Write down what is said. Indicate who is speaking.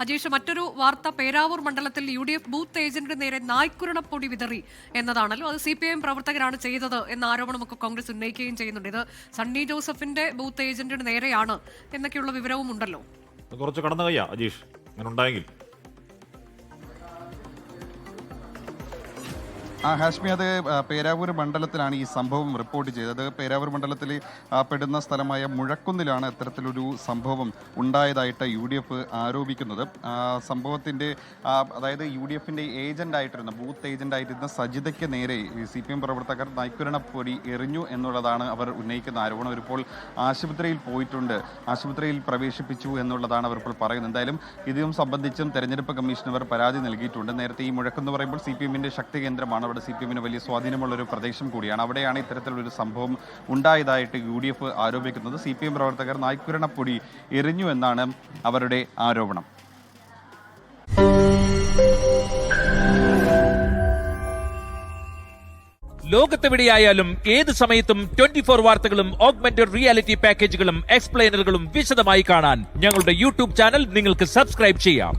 Speaker 1: അജീഷ്, മറ്റൊരു വാർത്ത പേരാവൂർ മണ്ഡലത്തിൽ UDF ബൂത്ത് ഏജന്റിന് നേരെ നായ്ക്കുരണപ്പൊടി വിതറി എന്നതാണല്ലോ. അത് CPIM പ്രവർത്തകരാണ് ചെയ്തത് എന്ന ആരോപണമൊക്കെ കോൺഗ്രസ് ഉന്നയിക്കുകയും ചെയ്യുന്നുണ്ട്. ഇത് സണ്ണി ജോസഫിന്റെ ബൂത്ത് ഏജന്റിന് നേരെയാണ് എന്നൊക്കെയുള്ള വിവരവും ഉണ്ടല്ലോ.
Speaker 2: കുറച്ച് കടന്നു കയ്യാ അജീഷ്, അങ്ങനെ ഉണ്ടായെങ്കിൽ.
Speaker 3: ഹാഷ്മി, അത് പേരാവൂർ മണ്ഡലത്തിലാണ് ഈ സംഭവം റിപ്പോർട്ട് ചെയ്തത്. പേരാവൂർ മണ്ഡലത്തിൽ പെടുന്ന സ്ഥലമായ മുഴക്കുന്നിലാണ് ഇത്തരത്തിലൊരു സംഭവം ഉണ്ടായതായിട്ട് UDF ആരോപിക്കുന്നത്. സംഭവത്തിൻ്റെ അതായത് UDFിൻ്റെ ഏജൻ്റായിട്ടിരുന്ന ബൂത്ത് ഏജൻ്റായിരുന്ന സജിതയ്ക്ക് നേരെ CPM പ്രവർത്തകർ നായ്ക്കുരണപ്പൊടി എറിഞ്ഞു എന്നുള്ളതാണ് അവർ ഉന്നയിക്കുന്ന ആരോപണം. അവരിപ്പോൾ ആശുപത്രിയിൽ പോയിട്ടുണ്ട്, ആശുപത്രിയിൽ പ്രവേശിപ്പിച്ചു എന്നുള്ളതാണ് അവരിപ്പോൾ പറയുന്നത്. എന്തായാലും ഇതും സംബന്ധിച്ചും തെരഞ്ഞെടുപ്പ് കമ്മീഷന് അവർ പരാതി നൽകിയിട്ടുണ്ട്. നേരത്തെ ഈ മുഴക്കെന്ന് പറയുമ്പോൾ CPMൻ്റെ ശക്തി കേന്ദ്രമാണ്. അവിടെ CPMന് വലിയ സ്വാധീനമുള്ളൊരു പ്രദേശം കൂടിയാണ്. അവിടെയാണ് ഇത്തരത്തിലൊരു സംഭവം ഉണ്ടായതായിട്ട് UDF ആരോപിക്കുന്നത്. CPM പ്രവർത്തകർ നായ്ക്കുരണപ്പൊടി എറിഞ്ഞു എന്നാണ് അവരുടെ ആരോപണം.
Speaker 4: ലോകത്തെവിടെയായാലും ഏത് സമയത്തും 24 വാർത്തകളും ഓഗ്മെന്റഡ് റിയാലിറ്റി പാക്കേജുകളും എക്സ്പ്ലെയിനറുകളും വിശദമായി കാണാൻ ഞങ്ങളുടെ YouTube ചാനൽ നിങ്ങൾക്ക് സബ്സ്ക്രൈബ് ചെയ്യാം.